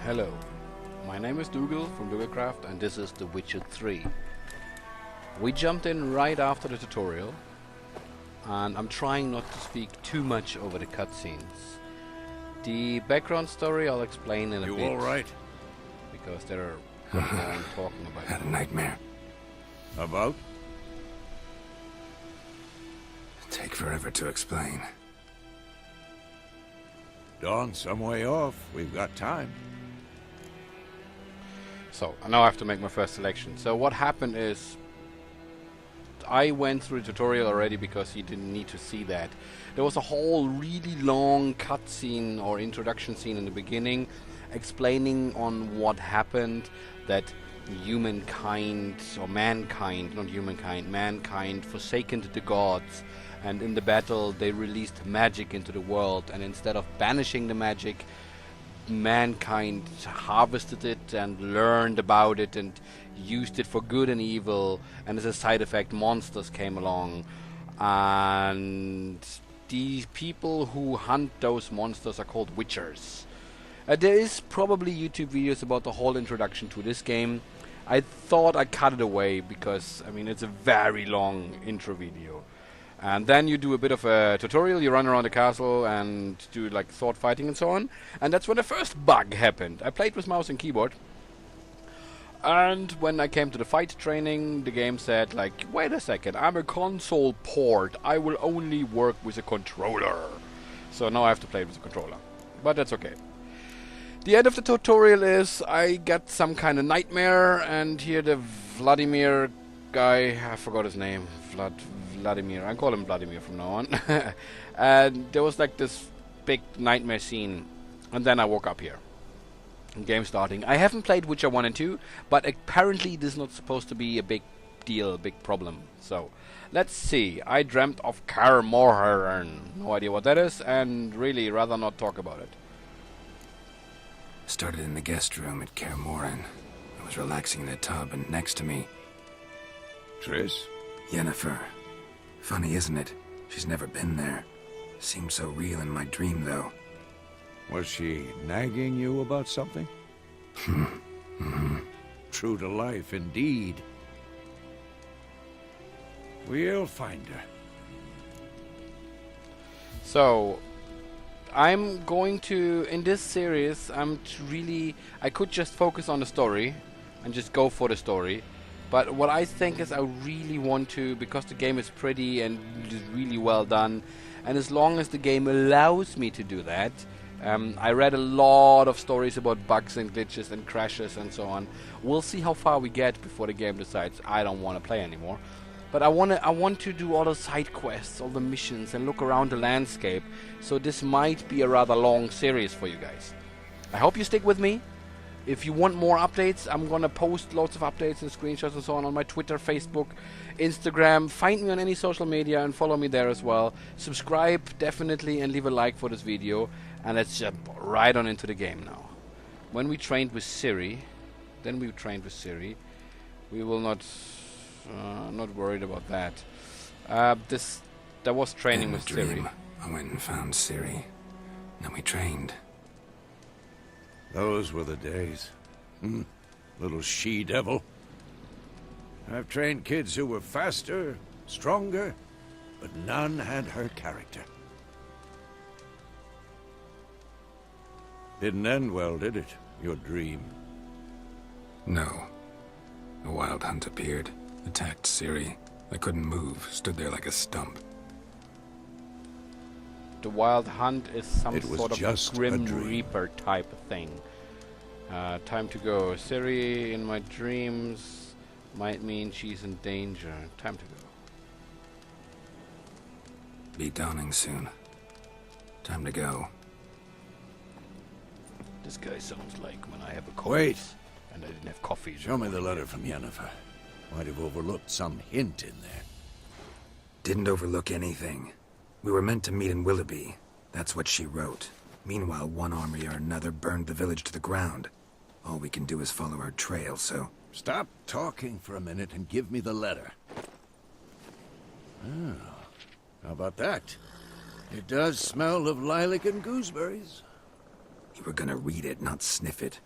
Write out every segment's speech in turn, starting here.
Hello, my name is Doogel from Dooglecraft and this is The Witcher 3. We jumped in right after the tutorial and I'm trying not to speak too much over the cutscenes. The background story I'll explain in a bit. You alright? Because there are people talking about Had a nightmare. About? Take forever to explain. Dawn's some way off. We've got time. So, now I have to make my first selection. So what happened is, I went through the tutorial already because you didn't need to see that. There was a whole really long cutscene or introduction scene in the beginning explaining on what happened, that humankind, or mankind, not humankind, mankind forsaken the gods, and in the battle they released magic into the world, and instead of banishing the magic, mankind harvested it and learned about it and used it for good and evil, and as a side effect monsters came along, and the people who hunt those monsters are called witchers. There is probably YouTube videos about the whole introduction to this game. I thought I cut it away because, I mean, it's a very long intro video. And then you do a bit of a tutorial, you run around the castle and do like sword fighting and so on. And that's when the first bug happened. I played with mouse and keyboard. And when I came to the fight training, the game said like, wait a second, I'm a console port. I will only work with a controller. So now I have to play with a controller. But that's okay. The end of the tutorial is I got some kind of nightmare, and here the Vladimir guy, I forgot his name, Vladimir, I call him Vladimir from now on. And there was like this big nightmare scene, and then I woke up here. Game starting. I haven't played Witcher 1 and 2, but apparently this is not supposed to be a big deal, a big problem. So, let's see. I dreamt of Kaer Morhen. No idea what that is, and really rather not talk about it. Started in the guest room at Kaer Morhen. I was relaxing in the tub, and next to me, Triss? Yennefer. Funny, isn't it? She's never been there. Seemed so real in my dream, though. Was she nagging you about something? True to life, indeed. We'll find her. So, I'm going to, in this series, I could just focus on the story and just go for the story. But what I think is I really want to, because the game is pretty and is really well done, and as long as the game allows me to do that, I read a lot of stories about bugs and glitches and crashes and so on. We'll see how far we get before the game decides I don't want to play anymore. But I want to do all the side quests, all the missions, and look around the landscape. So this might be a rather long series for you guys. I hope you stick with me. If you want more updates, I'm gonna post loads of updates and screenshots and so on my Twitter, Facebook, Instagram. Find me on any social media and follow me there as well. Subscribe definitely and leave a like for this video. And let's jump right on into the game now. When we trained with Ciri, we will not worried about that. There was training with Ciri. I went and found Ciri. Then we trained. Those were the days. Little she-devil. I've trained kids who were faster, stronger, but none had her character. Didn't end well, did it? Your dream? No. A wild hunt appeared, attacked Ciri. I couldn't move, stood there like a stump. The Wild Hunt is some sort of just Grim Reaper type of thing. Time to go. Ciri in my dreams might mean she's in danger. Time to go. Be dawning soon. Time to go. This guy sounds like when I have a cold. Wait. And I didn't have coffee. Show me the letter from Yennefer. Might have overlooked some hint in there. Didn't overlook anything. We were meant to meet in Willoughby. That's what she wrote. Meanwhile, one army or another burned the village to the ground. All we can do is follow her trail, so... Stop talking for a minute and give me the letter. Oh, how about that? It does smell of lilac and gooseberries. You were gonna read it, not sniff it.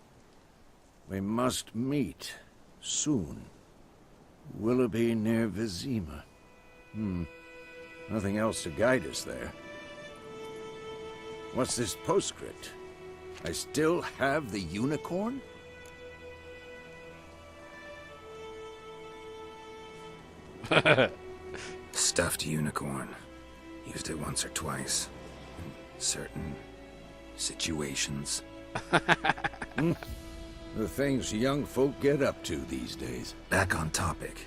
We must meet. Soon. Willoughby near Vizima. Nothing else to guide us there. What's this postscript? I still have the unicorn? Stuffed unicorn. Used it once or twice. In certain situations. The things young folk get up to these days. Back on topic.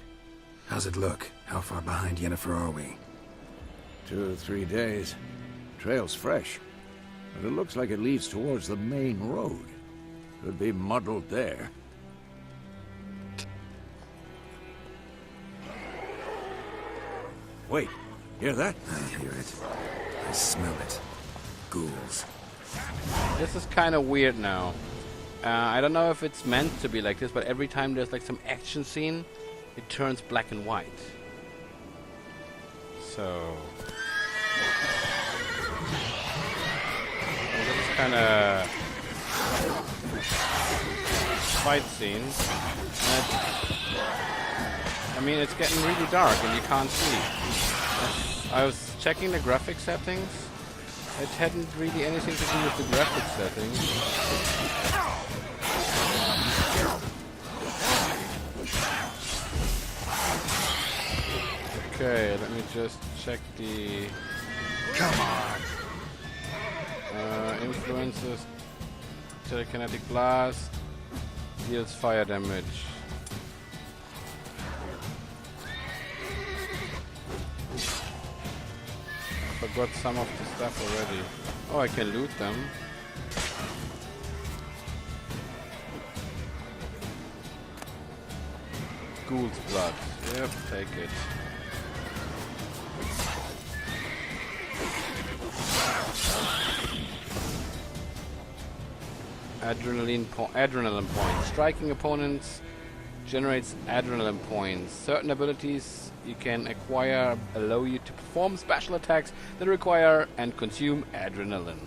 How's it look? How far behind Yennefer are we? 2 or 3 days. Trail's fresh. But it looks like it leads towards the main road. Could be muddled there. Wait, hear that? I hear it. I smell it. Ghouls. This is kind of weird now. I don't know if it's meant to be like this, but every time there's like some action scene, it turns black and white. So... this is kind of... fight scene. I mean, it's getting really dark and you can't see. I was checking the graphic settings. It hadn't really anything to do with the graphic settings. Okay, let me just check the... Come on! Influences, telekinetic blast, deals fire damage. I forgot some of the stuff already. Oh, I can loot them. Ghoul's blood. Yep, take it. Adrenaline points. Striking opponents generates adrenaline points. Certain abilities you can acquire allow you to perform special attacks that require and consume adrenaline.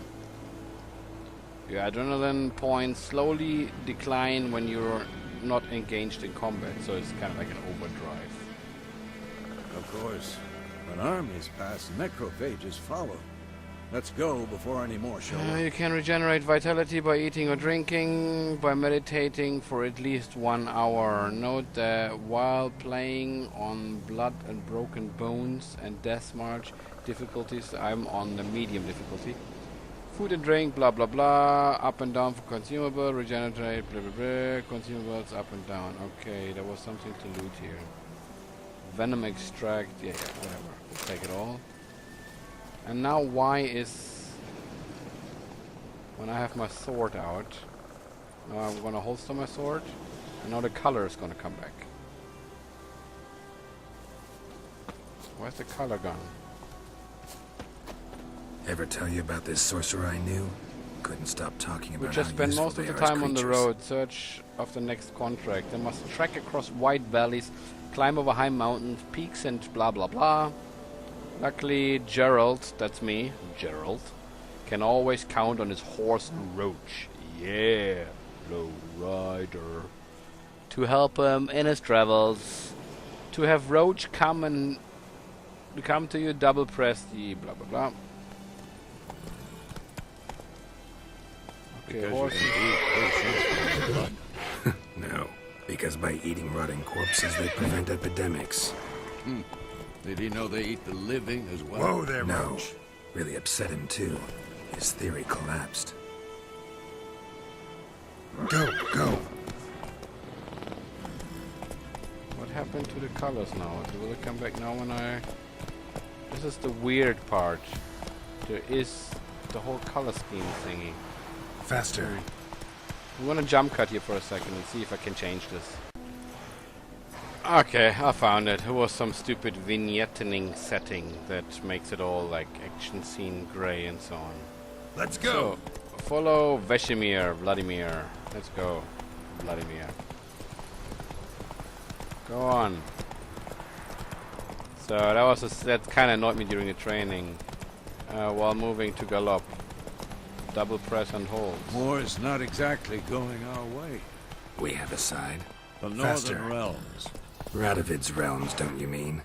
Your adrenaline points slowly decline when you're not engaged in combat, so it's kind of like an overdrive. Of course. When armies pass, necrophages follow. Let's go before any more show up. You can regenerate vitality by eating or drinking, by meditating for at least 1 hour. Note that while playing on Blood and Broken Bones and Death March difficulties, I'm on the medium difficulty. Food and drink, blah blah blah, up and down for consumable, regenerate, blah blah blah, consumables up and down. Okay, there was something to loot here. Venom extract, yeah, whatever. We'll take it all. And now why is... when I have my sword out, now I'm gonna holster my sword, and now the color is gonna come back. Where's the color gone? Ever tell you about this sorcerer I knew? Couldn't stop talking about We just how spend useful most of they the are as time on the creatures. road, search of the next contract. They must trek across wide valleys, climb over high mountains, peaks and blah blah blah. Luckily, Gerald, that's me, Gerald, can always count on his horse Roach. Yeah, low rider. To help him in his travels. To have Roach come to you, double press the blah blah blah. Okay, horses. No, because by eating rotting corpses they prevent epidemics. Did he know they eat the living as well? Whoa there, no. Really upset him too. His theory collapsed. Go, go. What happened to the colors now? Will it come back now when I... This is the weird part. There is the whole color scheme thingy. Faster. I'm gonna jump cut here for a second and see if I can change this. Okay, I found it. It was some stupid vignetting setting that makes it all like action scene gray and so on. Let's So, follow Vladimir. Let's go, Vladimir. Go on. So that kind of annoyed me during the training. While moving to gallop, double press and hold. War's not exactly going our way. We have a side. The Faster. Northern Realms. Radovid's realms, don't you mean?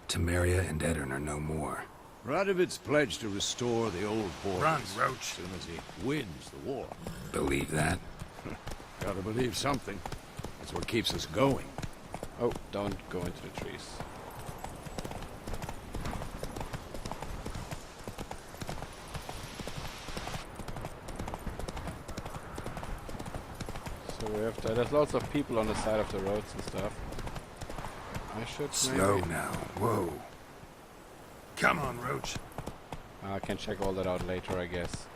Temeria and Edirn are no more. Radovid's pledged to restore the old borders. Run, Roach. As soon as he wins the war. Believe that? Gotta believe something. That's what keeps us going. Oh, don't go into the trees. So we have to, there's lots of people on the side of the roads and stuff. I should Slow maybe... now. Whoa. Come on, Roach. I can check all that out later, I guess.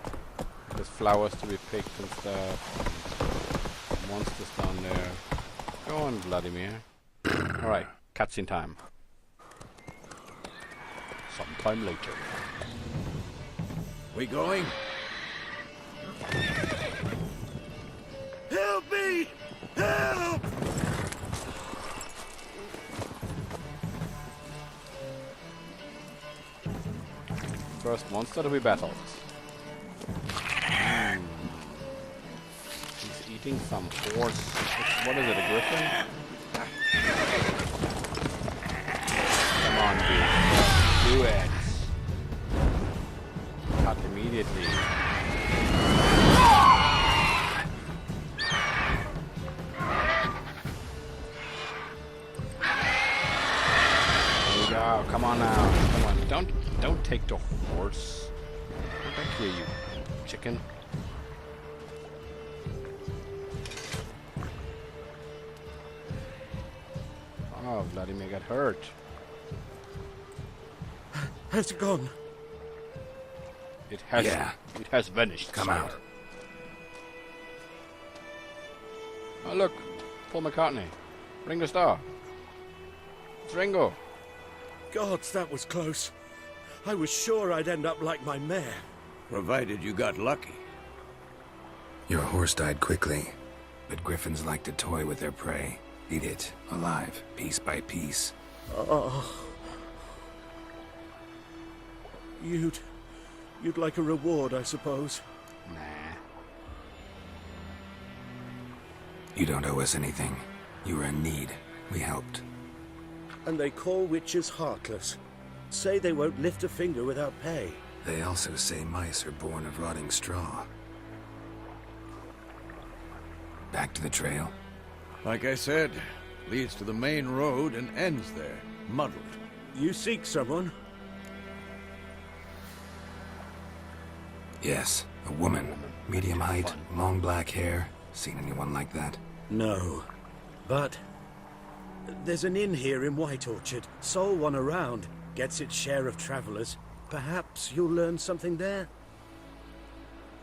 There's flowers to be picked and stuff. And monsters down there. Go on, Vladimir. Alright, cutscene time. Sometime later. We going? Help me! Help! First monster to be battled. He's eating some horse. What is it, a griffin? Come on, dude. Do it. Cut immediately. There we go. Come on now. Come on. Don't take the horse. Don't kill you, chicken. Oh, Vladimir got hurt. Has it gone? It has. Yeah. It has vanished. Come sir. out. Oh look, Paul McCartney. Ring the star. It's Ringo. Gods, that was close. I was sure I'd end up like my mare. Provided you got lucky. Your horse died quickly, but griffins like to toy with their prey. Eat it, alive, piece by piece. Oh. You'd like a reward, I suppose. Nah. You don't owe us anything. You were in need. We helped. And they call witches heartless. Say they won't lift a finger without pay. They also say mice are born of rotting straw. Back to the trail. Like I said, leads to the main road and ends there, muddled. You seek someone? Yes, a woman. Medium height, long black hair. Seen anyone like that? No. But there's an inn here in White Orchard. Sole one around. Gets its share of travelers. Perhaps you'll learn something there?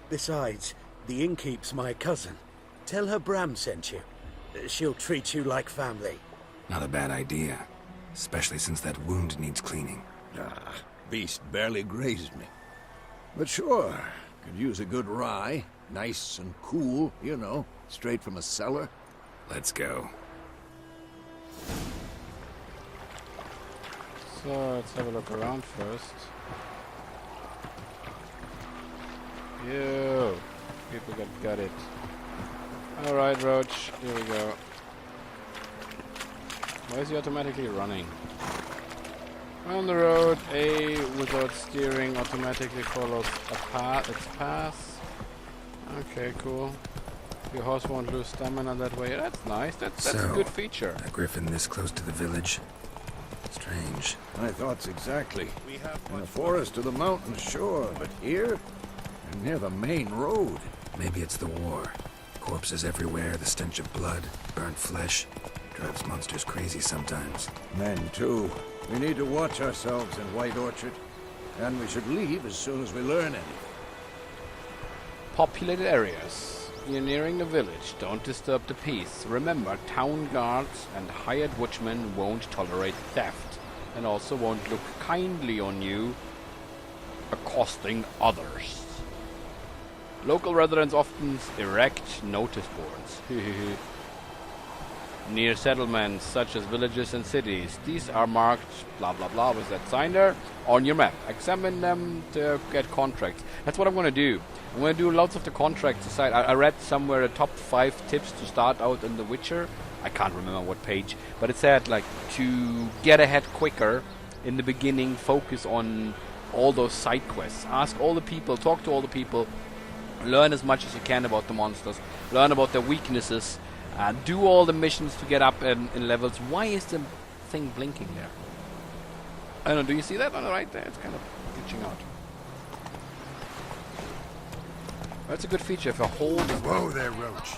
Besides, the innkeep's my cousin. Tell her Bram sent you. She'll treat you like family. Not a bad idea. Especially since that wound needs cleaning. Ah, beast barely grazed me. But sure, could use a good rye. Nice and cool, you know, straight from a cellar. Let's go. So let's have a look around first. Yo, people got it. All right, Roach. Here we go. Why is he automatically running? On the road, A without steering automatically follows its path. Okay, cool. Your horse won't lose stamina that way. That's nice. That's a good feature. A griffin this close to the village. Strange. My thoughts exactly. In the forest or the mountains, sure, but here? And near the main road. Maybe it's the war. Corpses everywhere, the stench of blood, burnt flesh. Drives monsters crazy sometimes. Men, too. We need to watch ourselves in White Orchard. And we should leave as soon as we learn anything. Populated areas. You're nearing the village. Don't disturb the peace. Remember, town guards and hired watchmen won't tolerate theft. And also won't look kindly on you accosting others. Local residents often erect notice boards. near settlements such as villages and cities. These are marked blah blah blah with that sign there on your map. Examine them to get contracts. That's what I'm gonna do. I'm gonna do lots of the contracts aside. I read somewhere the top 5 tips to start out in The Witcher. I can't remember what page, but it said like to get ahead quicker in the beginning, focus on all those side quests. Ask all the people, talk to all the people, learn as much as you can about the monsters, learn about their weaknesses, do all the missions to get up in levels. Why is the thing blinking there? I don't know, do you see that on the right there? It's kind of glitching out. That's a good feature if I hold... Whoa there, Roach.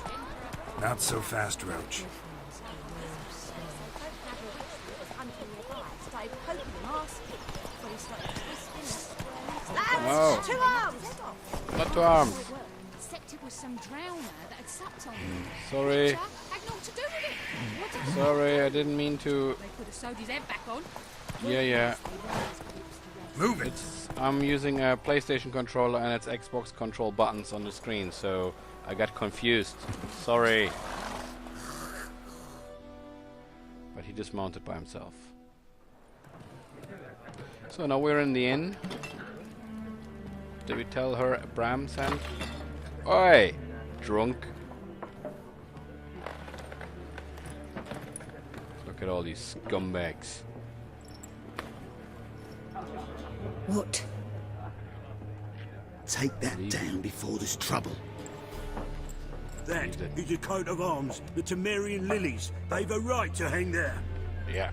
Not so fast, Roach. Oh. 2 arms! Not 2 arms. Except it was some drowner that had sucked on him. Sorry. Had naught to do with it. What did he Sorry, I didn't mean to... They could have sewed his head back on. Yeah. Move it. I'm using a PlayStation controller and it's Xbox control buttons on the screen, so I got confused. Sorry. But he dismounted by himself. So now we're in the inn. Did we tell her Bram sent? Oi! Drunk. Look at all these scumbags. What? Take that down before there's trouble. That is a coat of arms, the Temerian lilies. They've a right to hang there. Yeah.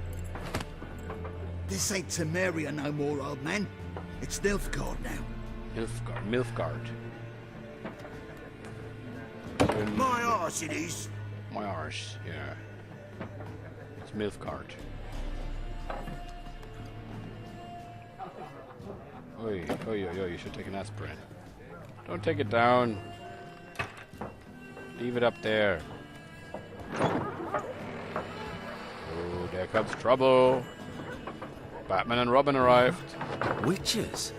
This ain't Temeria no more, old man. It's Milfgaard now. Milfgaard. My arse it is. My arse, yeah. It's Milfgaard. Oi, you should take an aspirin. Don't take it down. Leave it up there. Oh, there comes trouble. Batman and Robin arrived. Witches?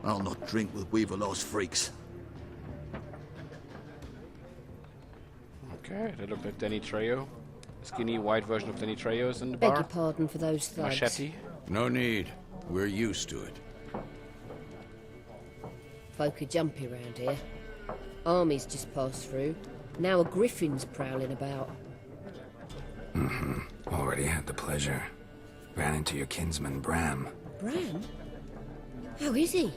I'll not drink with Weaverlaw's freaks. Okay, they look like Danny Trejo. Skinny white version of Danny Trejo is in the Beg bar. your pardon for those thugs. Machete. No need. We're used to it. Folk are jumpy round here. Armies just passed through. Now a griffin's prowling about. Already had the pleasure. Ran into your kinsman, Bram. Bram? How is he?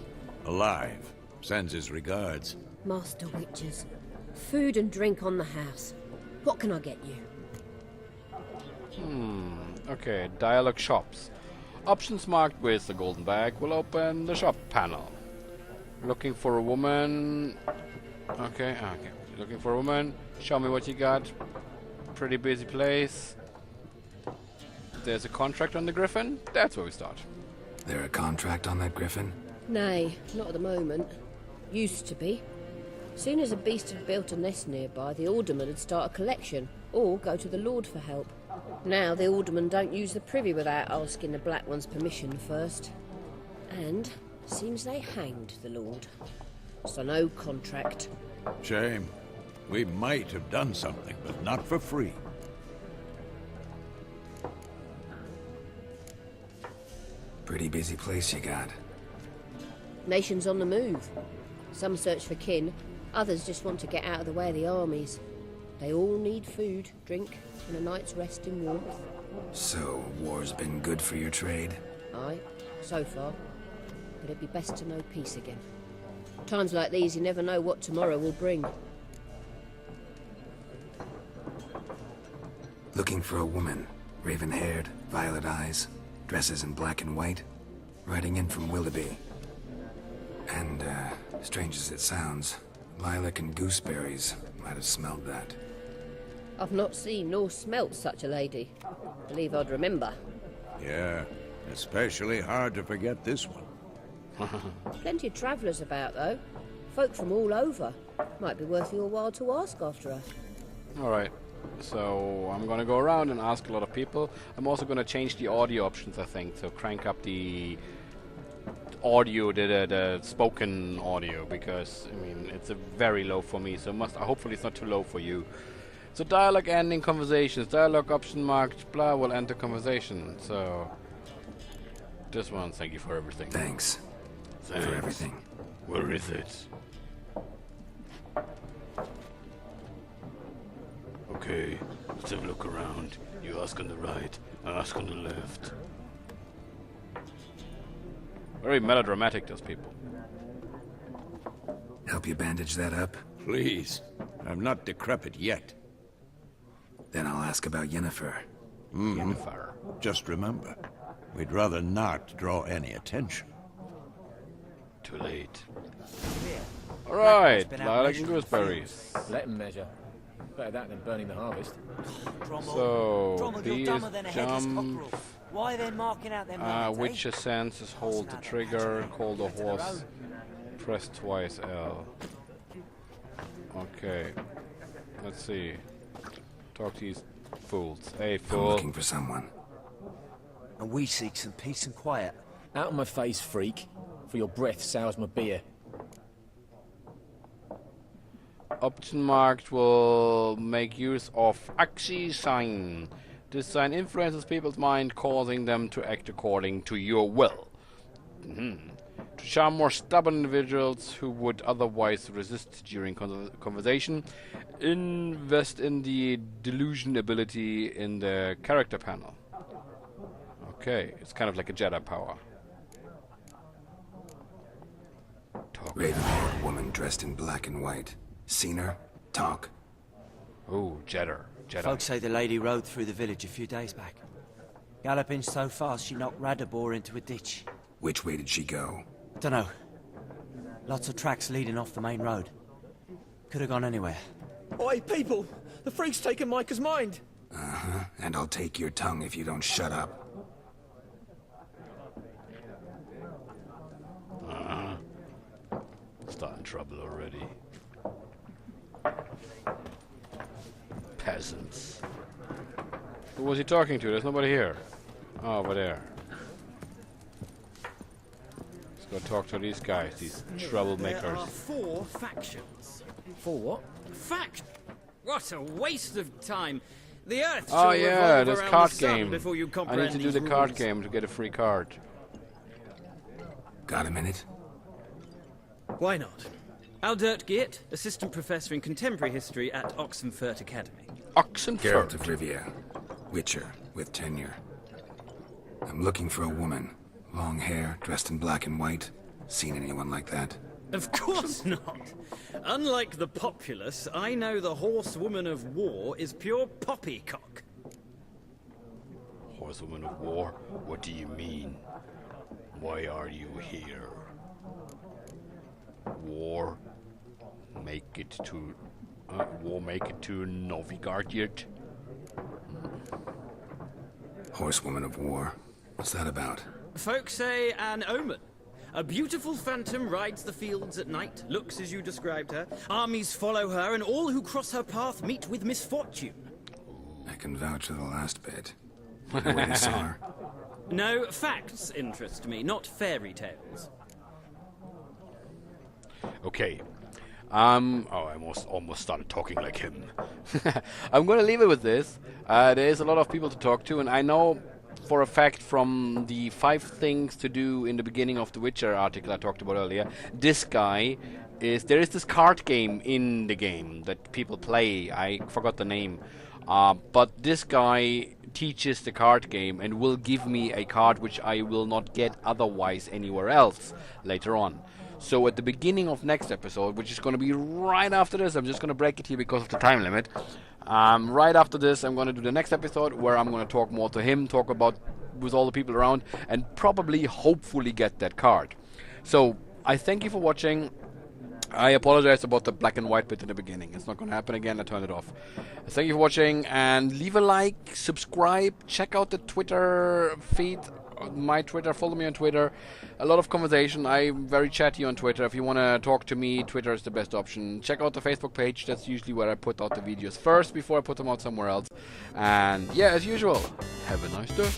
Alive. Sends his regards. Master Witches. Food and drink on the house. What can I get you? Okay, dialogue shops. Options marked with the golden bag will open the shop panel. Looking for a woman. Okay. Looking for a woman. Show me what you got. Pretty busy place. There's a contract on the griffin. That's where we start. There a contract on that griffin? Nay, not at the moment. Used to be. Soon as a beast had built a nest nearby, the alderman would start a collection, or go to the Lord for help. Now the aldermen don't use the privy without asking the Black One's permission first. And seems they hanged the Lord. So no contract. Shame. We might have done something, but not for free. Pretty busy place you got. Nations on the move. Some search for kin, others just want to get out of the way of the armies. They all need food, drink, and a night's rest in warmth. So, war's been good for your trade? Aye, so far. But it'd be best to know peace again. Times like these, you never know what tomorrow will bring. Looking for a woman. Raven-haired, violet eyes, dresses in black and white. Riding in from Willoughby. And, strange as it sounds, lilac and gooseberries might have smelled that. I've not seen nor smelt such a lady. Believe I'd remember. Yeah, especially hard to forget this one. Plenty of travellers about, though. Folk from all over. Might be worth your while to ask after her. Alright, so I'm gonna go around and ask a lot of people. I'm also gonna change the audio options, I think, so crank up the audio, the spoken audio, because I mean it's a very low for me. So hopefully it's not too low for you. So dialogue ending conversations, dialogue option marked, blah will end the conversation. So this one, thank you for everything. Thanks. For everything. Where is it? Okay, let's have a look around. You ask on the right, I ask on the left. Very melodramatic, those people. Help you bandage that up? Please. I'm not decrepit yet. Then I'll ask about Yennefer. Yennefer. Just remember, we'd rather not draw any attention. Too late. Alright, lilac and gooseberries. Let him measure. Better that than burning the harvest. So, these jump. Why they marking out their marks, Witcher senses, hold the trigger, call the horse, press twice L. Okay, let's see. Talk to these fools. Hey, I'm fool. looking for someone. And we seek some peace and quiet. Out of my face, freak. For your breath sours my beer. Option marked will make use of Axi sign. This sign influences people's mind, causing them to act according to your will. To charm more stubborn individuals who would otherwise resist during conversation, invest in the delusion ability in the character panel. Okay, it's kind of like a Jedi power. Raven-haired woman dressed in black and white. Seen her? Talk. Ooh, Jedi. Folks say the lady rode through the village a few days back. Galloping so fast she knocked Radabor into a ditch. Which way did she go? Dunno. Lots of tracks leading off the main road. Could have gone anywhere. Oi, people! The freak's taken Micah's mind! Uh-huh. And I'll take your tongue if you don't shut up. Starting trouble already. Peasants. Who was he talking to? There's nobody here. Oh, over there. Let's go talk to these guys, these troublemakers. There are 4 factions. 4 what? Fact? What a waste of time. The Earth Oh shall yeah, revolve this around card the sun game. before you I need comprehend to do these the card rules. game to get a free card. Got a minute? Why not? Aldert Geert, Assistant Professor in Contemporary History at Oxenfurt Academy. Oxenfurt. Geralt of Rivia. Witcher, with tenure. I'm looking for a woman. Long hair, dressed in black and white. Seen anyone like that? Of course not. Unlike the populace, I know the horsewoman of war is pure poppycock. Horsewoman of war? What do you mean? Why are you here? War? Make it to Milfgaard yet? Horsewoman of war. What's that about? Folks say an omen. A beautiful phantom rides the fields at night, looks as you described her. Armies follow her, and all who cross her path meet with misfortune. I can vouch for the last bit. You know where you saw her? No, facts interest me, not fairy tales. Okay. I almost started talking like him. I'm gonna leave it with this. There is a lot of people to talk to, and I know for a fact from the 5 things to do in the beginning of the Witcher article I talked about earlier, this guy there is this card game in the game that people play. I forgot the name. But this guy teaches the card game and will give me a card which I will not get otherwise anywhere else later on. So at the beginning of next episode, which is going to be right after this, I'm just going to break it here because of the time limit. Right after this, I'm going to do the next episode where I'm going to talk more to him, talk about with all the people around, and probably, hopefully get that card. So I thank you for watching. I apologize about the black and white bit in the beginning. It's not going to happen again. I turned it off. Thank you for watching, and leave a like, subscribe, check out the Twitter feed, my Twitter, follow me on Twitter. A lot of conversation. I'm very chatty on Twitter. If you want to talk to me, Twitter is the best option. Check out the Facebook page. That's usually where I put out the videos first before I put them out somewhere else. And yeah, as usual, have a nice day.